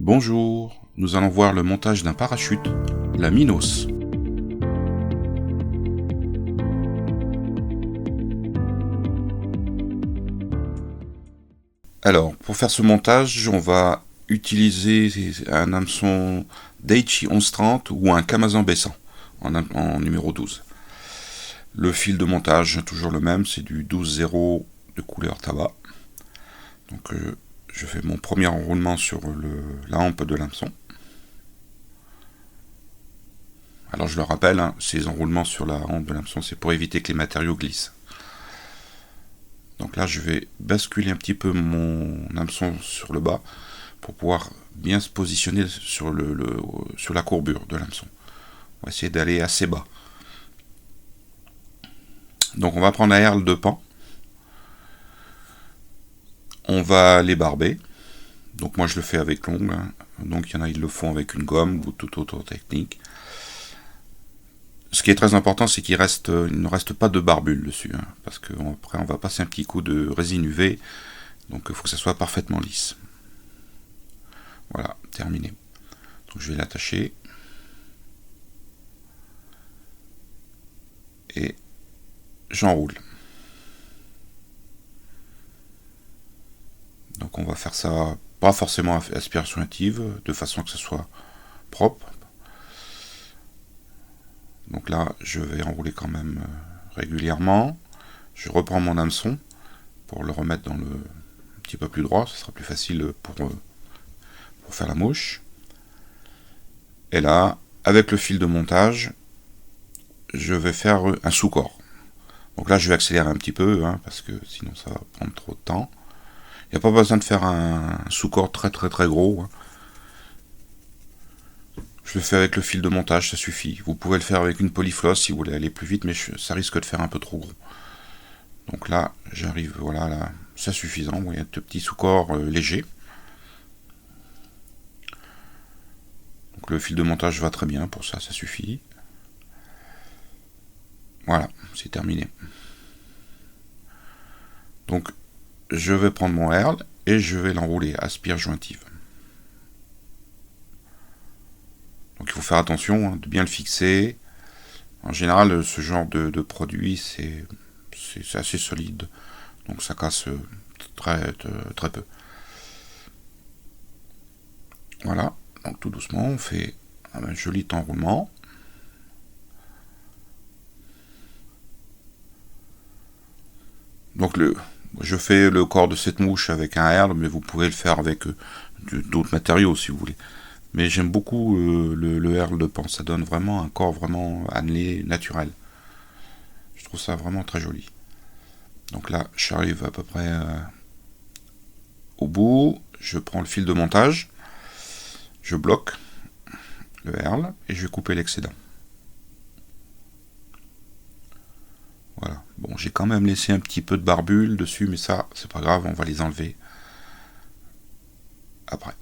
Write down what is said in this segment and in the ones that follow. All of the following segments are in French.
Bonjour, nous allons voir le montage d'un parachute, la Minos. Alors, pour faire ce montage, on va utiliser un hameçon Daichi 1130 ou un Kamazan Bessan en numéro 12. Le fil de montage, toujours le même, c'est du 12-0 de couleur tabac. Donc, je fais mon premier enroulement sur la hampe de l'hameçon. Alors je le rappelle, ces enroulements sur la hampe de l'hameçon, c'est pour éviter que les matériaux glissent. Donc là, je vais basculer un petit peu mon hameçon sur le bas pour pouvoir bien se positionner sur la courbure de l'hameçon. On va essayer d'aller assez bas. Donc on va prendre la herle de pan. On va les barber. Donc moi je le fais avec l'ongle. Donc il y en a ils le font avec une gomme ou toute autre technique. Ce qui est très important, c'est qu'il ne reste pas de barbules dessus, parce qu'après on va passer un petit coup de résine UV, donc il faut que ça soit parfaitement lisse. Voilà, terminé. Donc je vais l'attacher. Et j'enroule. Donc on va faire ça, pas forcément à aspiration active, de façon que ce soit propre. Donc là, je vais enrouler quand même régulièrement. Je reprends mon hameçon pour le remettre dans un petit peu plus droit, ce sera plus facile pour faire la mouche. Et là, avec le fil de montage, je vais faire un sous-corps. Donc là, je vais accélérer un petit peu, parce que sinon ça va prendre trop de temps. Il n'y a pas besoin de faire un sous-corps très gros. Je le fais avec le fil de montage, ça suffit. Vous pouvez le faire avec une polyfloss si vous voulez aller plus vite, mais ça risque de faire un peu trop gros. Donc là, j'arrive, voilà, là, c'est suffisant. Vous voyez, un petit sous-corps léger. Donc le fil de montage va très bien, pour ça, ça suffit. Voilà, c'est terminé. Donc, je vais prendre mon herle et je vais l'enrouler à spire jointive. Donc il faut faire attention de bien le fixer. En général, ce genre de produit, c'est assez solide. Donc ça casse très peu. Voilà, donc tout doucement, on fait un joli enroulement. Donc je fais le corps de cette mouche avec un herle, mais vous pouvez le faire avec d'autres matériaux si vous voulez. Mais j'aime beaucoup le herle de pan, ça donne vraiment un corps vraiment annelé, naturel. Je trouve ça vraiment très joli. Donc là, j'arrive à peu près au bout, je prends le fil de montage, je bloque le herle et je vais couper l'excédent. Voilà. Bon, j'ai quand même laissé un petit peu de barbules dessus, mais ça, c'est pas grave, on va les enlever après.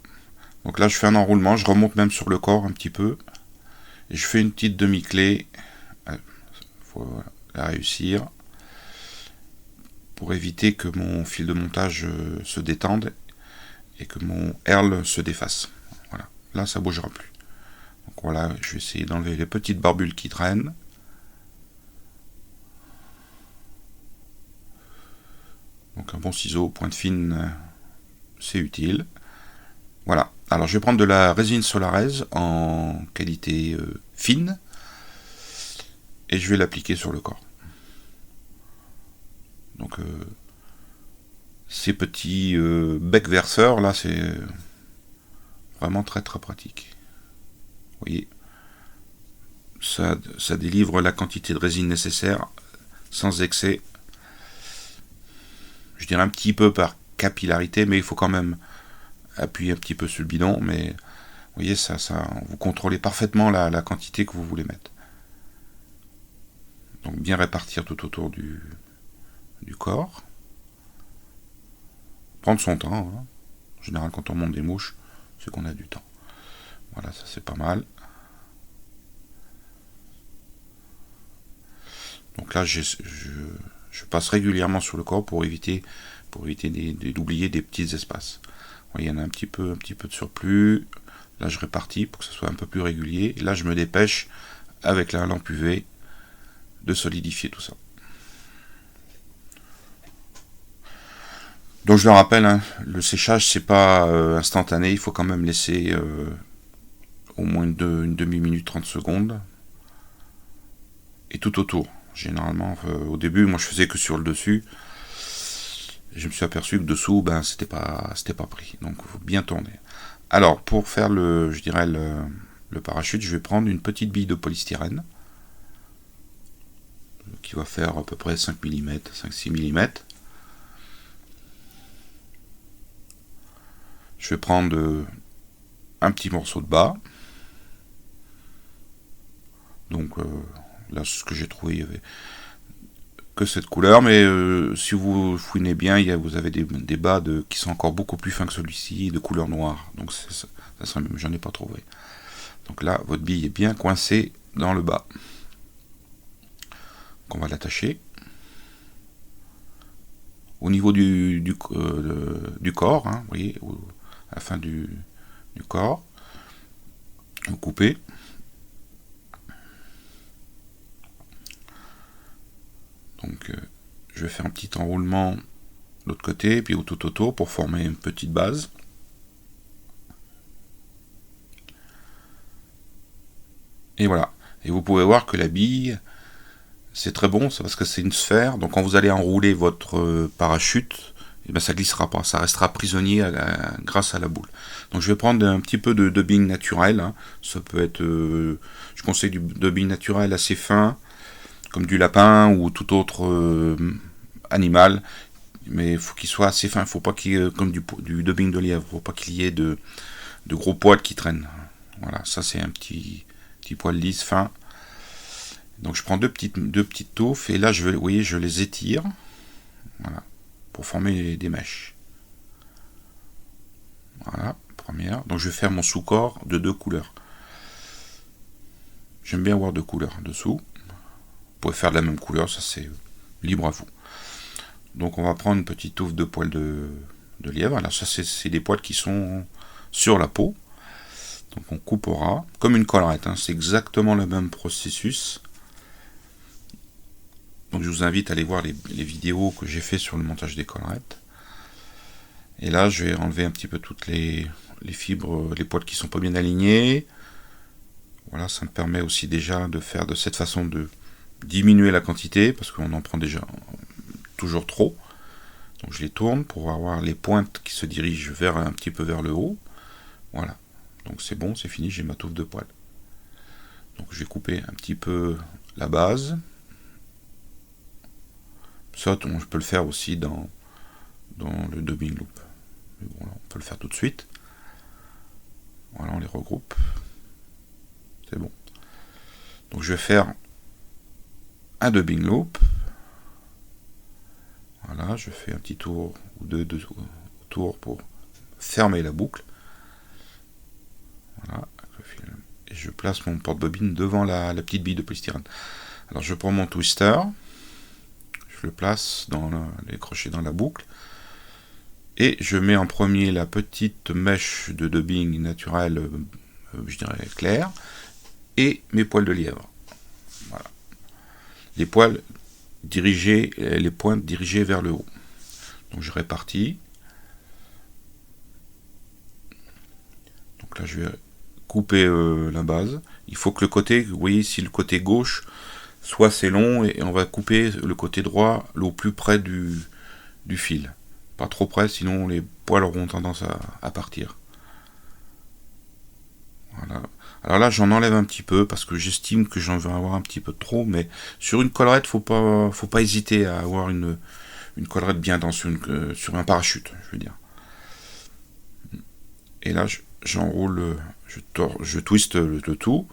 Donc là, je fais un enroulement, je remonte même sur le corps un petit peu, et je fais une petite demi-clé. Il faut la réussir pour éviter que mon fil de montage se détende et que mon herle se défasse. Voilà. Là, ça bougera plus. Donc voilà, je vais essayer d'enlever les petites barbules qui traînent. Donc un bon ciseau pointe fine, c'est utile. Voilà. Alors je vais prendre de la résine Solarez en qualité fine et je vais l'appliquer sur le corps. Donc ces petits becs verseurs là, c'est vraiment très pratique. Vous voyez, ça délivre la quantité de résine nécessaire sans excès. Je dirais un petit peu par capillarité, mais il faut quand même appuyer un petit peu sur le bidon, mais vous voyez, vous contrôlez parfaitement la quantité que vous voulez mettre. Donc bien répartir tout autour du corps. Prendre son temps. En général, quand on monte des mouches, c'est qu'on a du temps. Voilà, ça c'est pas mal. Donc là, je passe régulièrement sur le corps pour éviter d'oublier des petits espaces. voyez, il y en a un petit peu de surplus. Là, je répartis pour que ce soit un peu plus régulier. Et là, je me dépêche, avec la lampe UV, de solidifier tout ça. Donc, je le rappelle, hein, le séchage, c'est pas instantané. Il faut quand même laisser au moins une demi-minute, 30 secondes. Et tout autour. Généralement, au début, moi, je faisais que sur le dessus. Je me suis aperçu que dessous, ben, c'était pas pris. Donc, il faut bien tourner. Alors, pour faire le parachute, je vais prendre une petite bille de polystyrène qui va faire à peu près 5 mm, 5-6 mm. Je vais prendre un petit morceau de bas. Donc là, ce que j'ai trouvé, il y avait que cette couleur, mais si vous fouinez bien, vous avez des bas qui sont encore beaucoup plus fins que celui-ci, de couleur noire. Donc ça serait même, j'en ai pas trouvé. Donc là, votre bille est bien coincée dans le bas. Donc on va l'attacher. Au niveau du corps, hein, vous voyez, à la fin du corps, vous coupez. Donc je vais faire un petit enroulement de l'autre côté, puis tout autour pour former une petite base. Et voilà. Et vous pouvez voir que la bille, c'est très bon, c'est parce que c'est une sphère. Donc quand vous allez enrouler votre parachute, et ben ça glissera pas, ça restera prisonnier grâce à la boule. Donc je vais prendre un petit peu de dubbing naturel. Hein. Ça peut être, je conseille du dubbing naturel assez fin, comme du lapin ou tout autre animal. Mais il faut qu'il soit assez fin, il ne faut pas qu'il y ait comme du dubbing de lièvre, il ne faut pas qu'il y ait de gros poils qui traînent. Voilà, ça c'est un petit poil lisse fin. Donc je prends deux petites touffes et là vous voyez, je les étire, voilà, pour former des mèches. Voilà, première. Donc je vais faire mon sous-corps de 2 couleurs. J'aime bien avoir 2 couleurs dessous. Vous pouvez faire de la même couleur, ça c'est libre à vous. Donc on va prendre une petite touffe de poils de lièvre. Alors ça c'est des poils qui sont sur la peau. Donc on coupera comme une collerette, hein. C'est exactement le même processus. Donc je vous invite à aller voir les vidéos que j'ai fait sur le montage des collerettes. Et là je vais enlever un petit peu toutes les fibres, les poils qui sont pas bien alignés. Voilà, ça me permet aussi déjà de faire de cette façon de diminuer la quantité, parce qu'on en prend déjà toujours trop. Donc je les tourne pour avoir les pointes qui se dirigent un petit peu vers le haut. Voilà. Donc c'est bon, c'est fini, j'ai ma touffe de poils. Donc je vais couper un petit peu la base. Ça, je peux le faire aussi dans le dubbing loop. Mais bon, là, on peut le faire tout de suite. Voilà, on les regroupe. C'est bon. Donc je vais faire un dubbing loop. Voilà, je fais un petit tour ou deux tours pour fermer la boucle. Voilà, et je place mon porte-bobine devant la petite bille de polystyrène. Alors je prends mon twister, je le place dans les crochets dans la boucle, et je mets en premier la petite mèche de dubbing naturel, je dirais clair, et mes poils de lièvre. Voilà. Les poils dirigés, les pointes dirigées vers le haut. Donc je répartis. Donc là je vais couper la base. Il faut que le côté, vous voyez ici, le côté gauche soit assez long, et on va couper le côté droit au plus près du fil. Pas trop près, sinon les poils auront tendance à partir. Voilà. Alors là, j'en enlève un petit peu parce que j'estime que j'en vais avoir un petit peu trop, mais sur une collerette, faut pas hésiter à avoir une collerette bien dense sur un parachute, je veux dire. Et là, j'enroule, je twiste le tout.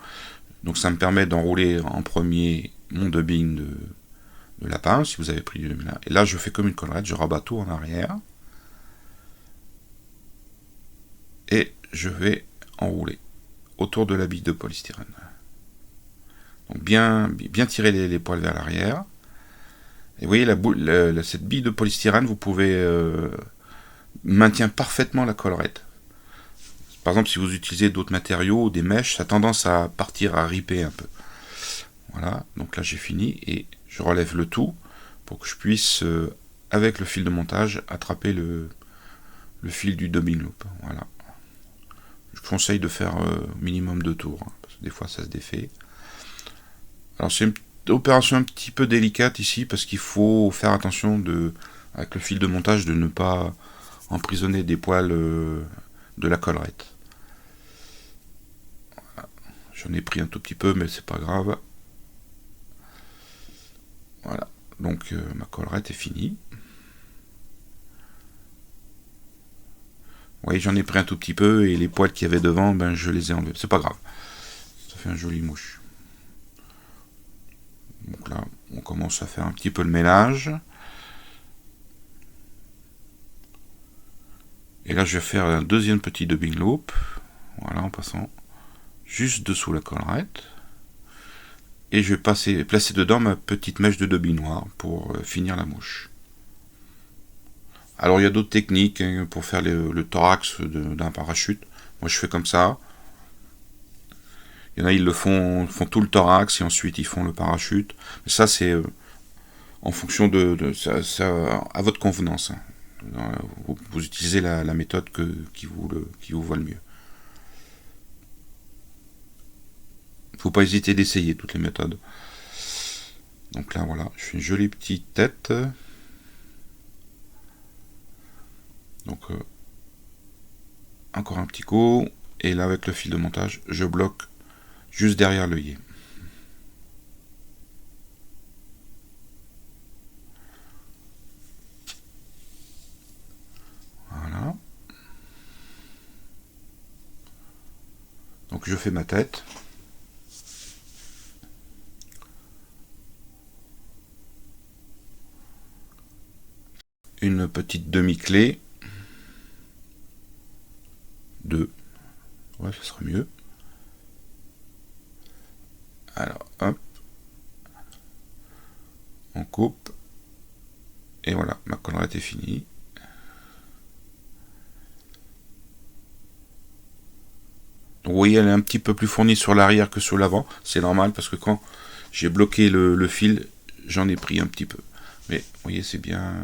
Donc ça me permet d'enrouler en premier mon dubbing de lapin, si vous avez pris du dubbing là. Et là, je fais comme une collerette, je rabats tout en arrière. Et je vais enrouler autour de la bille de polystyrène. Donc bien tirer les poils vers l'arrière. Et vous voyez, cette bille de polystyrène, vous pouvez maintient parfaitement la collerette. Par exemple, si vous utilisez d'autres matériaux, des mèches, ça a tendance à partir, à riper un peu. Voilà, donc là j'ai fini et je relève le tout pour que je puisse, avec le fil de montage, attraper le fil du dubbing loop. Voilà. Je conseille de faire minimum 2 tours, hein, parce que des fois ça se défait. Alors c'est une opération un petit peu délicate ici, parce qu'il faut faire attention avec le fil de montage de ne pas emprisonner des poils de la collerette. Voilà. J'en ai pris un tout petit peu, mais c'est pas grave. Voilà, donc ma collerette est finie. Vous voyez, j'en ai pris un tout petit peu, et les poils qu'il y avait devant, ben, je les ai enlevés. C'est pas grave. Ça fait un joli mouche. Donc là, on commence à faire un petit peu le ménage. Et là, je vais faire un deuxième petit dubbing loop. Voilà, en passant juste dessous la collerette. Et je vais placer dedans ma petite mèche de dubbing noir pour finir la mouche. Alors il y a d'autres techniques pour faire le thorax d'un parachute. Moi je fais comme ça. Il y en a, ils le font tout le thorax et ensuite ils font le parachute. Mais ça c'est en fonction ça, à votre convenance. Vous utilisez la méthode qui vous va le mieux. Faut pas hésiter d'essayer toutes les méthodes. Donc là voilà, je fais une jolie petite tête. Donc encore un petit coup, et là avec le fil de montage, je bloque juste derrière l'œillet. Voilà. Donc je fais ma tête. Une petite demi-clé. 2. Ouais, ça sera mieux. Alors, hop. On coupe. Et voilà, ma collerette est finie. Donc, vous voyez, elle est un petit peu plus fournie sur l'arrière que sur l'avant. C'est normal parce que quand j'ai bloqué le fil, j'en ai pris un petit peu. Mais, vous voyez, c'est bien.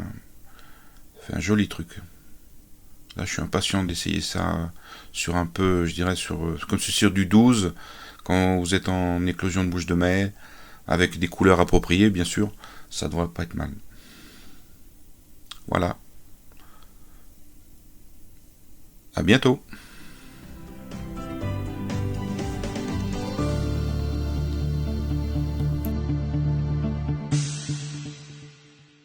Ça fait un joli truc. Là, je suis impatient d'essayer ça sur un peu, je dirais, comme sur du 12, quand vous êtes en éclosion de bouche de mai, avec des couleurs appropriées, bien sûr, ça devrait pas être mal. Voilà. À bientôt.